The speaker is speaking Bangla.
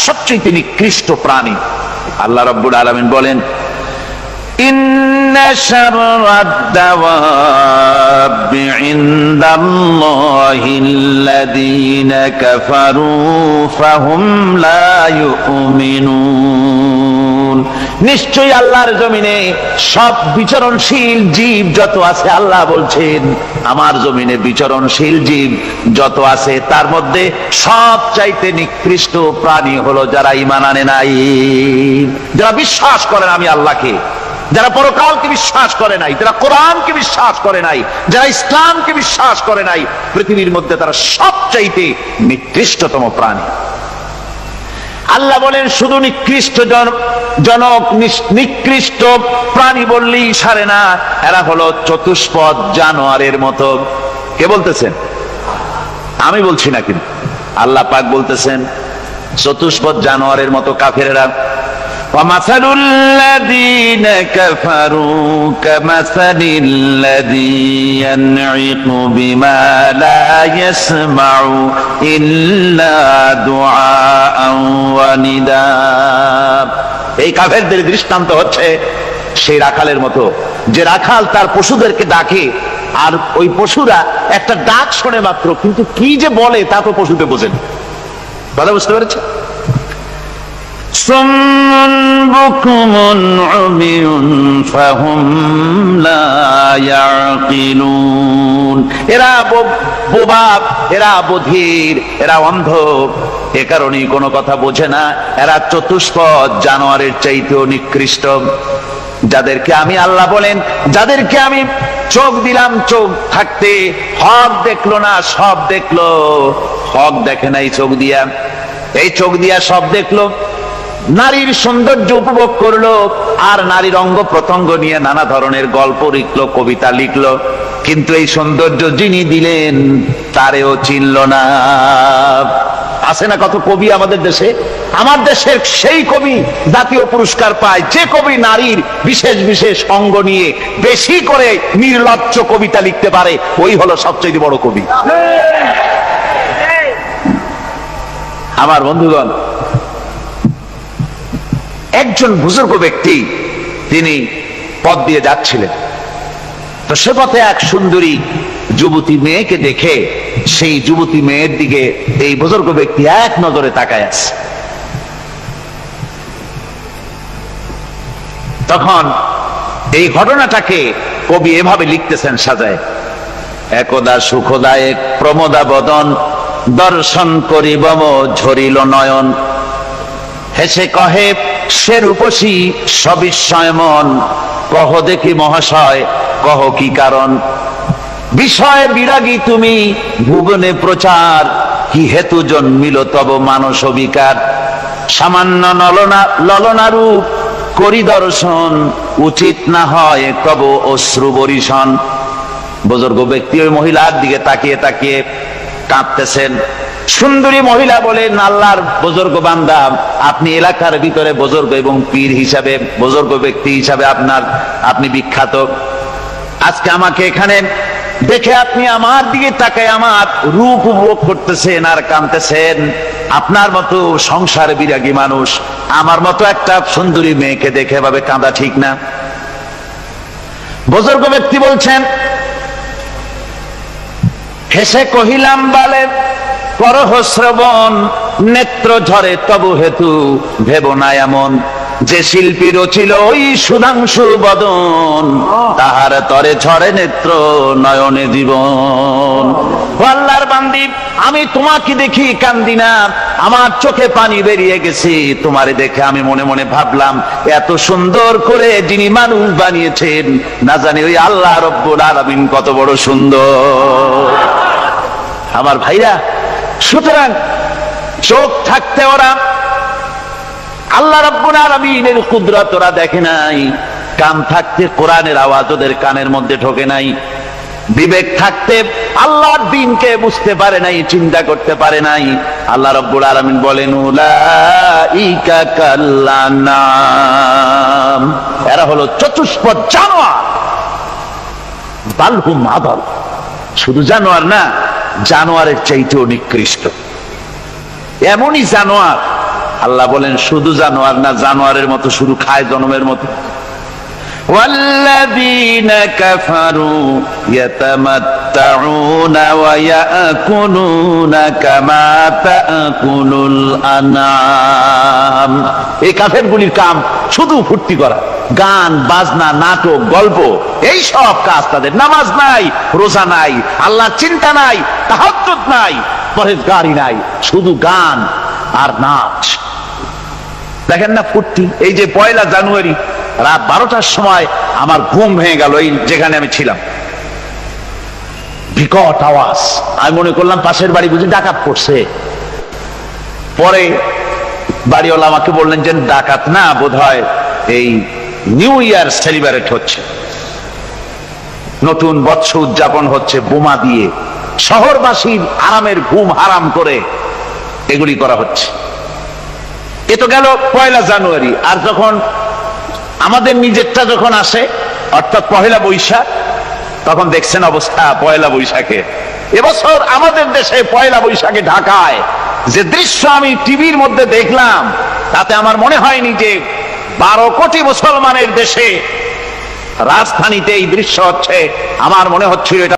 সবচেয়ে নিকৃষ্ট প্রাণী। আল্লাহ রাব্বুল আলামিন বলেন, ইন্না শাররাদ দাওয়াবি ইনদাল্লাহিল্লাযীনা কাফারু ফাহুম লা ইউমিনুন। নিশ্চয়ই আল্লাহর জমিনে সব বিচরণশীল জীব যত আছে, আল্লাহ বলছেন আমার জমিনে বিচরণশীল জীব যত আছে তার মধ্যে সবচাইতে নিকৃষ্ট প্রাণী হলো যারা ঈমান আনে নাই, যারা বিশ্বাস করে না আমি আল্লাহকে, যারা পরকালকে বিশ্বাস করে নাই, যারা কোরআনকে বিশ্বাস করে নাই, যারা ইসলামকে বিশ্বাস করে নাই, পৃথিবীর মধ্যে তারা সবচাইতে নিকৃষ্টতম প্রাণী। আল্লাহ বলেন শুধু নিকৃষ্ট জনক নিকৃষ্ট প্রাণী বললেই সারে না, এরা হলো চতুষ্পদ জানোয়ারের মতো। কে বলতেছেন? আমি বলছি না, কিন্তু আল্লাহ পাক বলতেছেন চতুষ্পদ জানোয়ারের মতো কাফেরেরা। وَمَثَلُ الَّذِينَ كَفَرُوا كَمَثَلِ الَّذِي يَنْعِقُ بِمَا لَا يَسْمَعُ إِلَّا دُعَاءً وَنِدَاءً। এই কাফেরদের দৃষ্টান্ত হচ্ছে সেই রাখালের মতো, যে রাখাল তার পশুদেরকে ডাকে আর ওই পশুরা একটা ডাক শোনে মাত্র, কিন্তু কি যে বলে তা তো পশুতে বোঝেন। কথা বুঝতে পেরেছে? সুম্মুন বুকুমুন উমিয়ুন ফাহুম লা ইয়াকিলুন। এরা বোবা, এরা বধির, এরা অন্ধ, এ কারণেই কোনো কথা বোঝে না। এরা চতুষ্পদ জানোয়ারের চাইতেও নিকৃষ্ট। যাদেরকে আমি আল্লাহ বলেন, যাদেরকে আমি চোখ দিলাম, চোখ থাকতে হক দেখলো না, সব দেখলো। হক দেখে নাই চোখ দিয়া, এই চোখ দিয়া সব দেখলো। নারীর সৌন্দর্য উপভোগ করলো আর নারীর অঙ্গ প্রত্যঙ্গ নিয়ে নানা ধরনের গল্প লিখলো, কবিতা লিখলো, কিন্তু এই সৌন্দর্য যিনি দিলেন তারেও চিনল না। আছে না কত কবি আমাদের দেশে? আমার দেশের সেই কবি জাতীয় পুরস্কার পায় যে কবি নারীর বিশেষ বিশেষ অঙ্গ নিয়ে বেশি করে নির্লজ্জ কবিতা লিখতে পারে, ওই হলো সবচেয়ে বড় কবি। আমার বন্ধুগণ, একজন বুজুর্গ ব্যক্তি তিনি পথ দিয়ে যাচ্ছিলেন, তো সে পথে এক সুন্দরী যুবতী মেয়েকে দেখে সেই যুবতী মেয়ের দিকে এই বুজুর্গ ব্যক্তি এক নজরে তাকায় আছে। তখন এই ঘটনাটাকে কবি এভাবে লিখতেছেন সাজায়, একদা সুখদায়ক প্রমোদা বদন দর্শন করিব ঝরিল নয়ন, হেসে কহে সে রূপসী সবিস্ময় মন, কহ দেখি মহাশয় কহ কি কারণ, বিষয় বিরাগী তুমি ভুবনে প্রচার, কি হেতু জন্মিল তব মানস বিকার, সামান্য ললনা রূপ করি দর্শন, উচিত না হয় তব অশ্রু বরিশন। বুজুর্গ ব্যক্তি ওই মহিলার দিকে তাকিয়ে তাকিয়ে কাঁদতেছেন। সুন্দরী মহিলা বলেন, আল্লাহর বুজুর্গ বান্দা, আপনি এলাকার ভিতরে বুজুর্গ এবং পীর হিসাবে, বুজুর্গ ব্যক্তি হিসাবে আপনি বিখ্যাত। আজকে আমাকে এখানে দেখে আপনি আমার দিকে তাকায় আমার রূপ উপভোগ করতেছেন আর কাঁদতেছেন। আপনার মতো সংসার বিরাগী মানুষ আমার মতো একটা সুন্দরী মেয়েকে দেখে এভাবে কাঁদা ঠিক না। বুজুর্গ ব্যক্তি বলছেন, হেসে কহিলাম বালে করহ শ্রবণ, নেত্র ঝরে তবু হেতু ভেব না এমন, যে শিল্পী রচিল ওই সুধাংশু বদন, তাহার তরে ঝরে নেত্র নয়নে জীবন। আল্লাহর বান্দি, আমি তোমাকে দেখি কান্দি না, আমার চোখে পানি বেরিয়ে গেছে। তোমারে দেখে আমি মনে মনে ভাবলাম, এত সুন্দর করে যিনি মানুষ বানিয়েছেন না জানি ওই আল্লাহ রব্বুল আলামিন কত বড় সুন্দর। আমার ভাইরা, সুতরাং চোখ থাকতে ওরা আল্লাহ রাব্বুল আলামিনের কুদরত ওরা দেখে নাই, কান থাকতে কোরআনের আওয়াজ ওদের কানের মধ্যে ঢোকে নাই, বিবেক থাকতে আল্লাহর দ্বীনকে বুঝতে পারে নাই, চিন্তা করতে পারে নাই। আল্লাহ রাব্বুল আলামিন বলেন, উলাইকা কাল্লানাম, এরা হলো চতুষ্পদ জানোয়ার। বালহুম আদাল, শুধু জানোয়ার না, জানোয়ারের চাইতেও নিকৃষ্ট। এমনই জানোয়ার আল্লাহ বলেন শুধু জানোয়ার না, জানোয়ারের মতো শুধু খায় জনমের মতো। والذين كفروا يتمتعون ويأكلون كما تأكل الأنعام। এই কাফেরগুলির কাম শুধু ফুর্তি করা, গান বাজনা, নাটক, গল্প, এই সব কাজ তাদের। নামাজ নাই, রোজা নাই, আল্লাহর চিন্তা নাই, তাহাজ্জুদ নাই, পরহেজগারি নাই, শুধু গান আর নাচ। দেখেন না ফুর্তি। এই যে 1 জানুয়ারি রাত 12টার সময় আমার ঘুম ভেঙে গেল, এই যেখানে আমি ছিলাম, বিকট আওয়াজ। আমি মনে করলাম পাশের বাড়ি বুঝি ডাকাত পড়ছে। পরে বাড়িওয়ালা আমাকে বললেন যে ডাকাত না, বোধহয় এই নিউ ইয়ার সেলিব্রেট হচ্ছে, নতুন বৎসর উদযাপন হচ্ছে, বোমা দিয়ে শহরবাসীর আরামের ঘুম হারাম করে এগুলি করা হচ্ছে। এ তো গেল 1 জানুয়ারি। আর যখন আমাদের নিজেরটা যখন আসে, অর্থাৎ 1 বৈশাখ, তখন দেখছেন অবস্থা 1 বৈশাখে। এবছর আমাদের দেশে 1 বৈশাখে ঢাকায় যে দৃশ্য আমি টিভির মধ্যে দেখলাম, তাতে আমার মনে হয়নি যে 12 কোটি মুসলমানের দেশে রাজধানীতে এই দৃশ্য হচ্ছে। আমার মনে হচ্ছিল এটা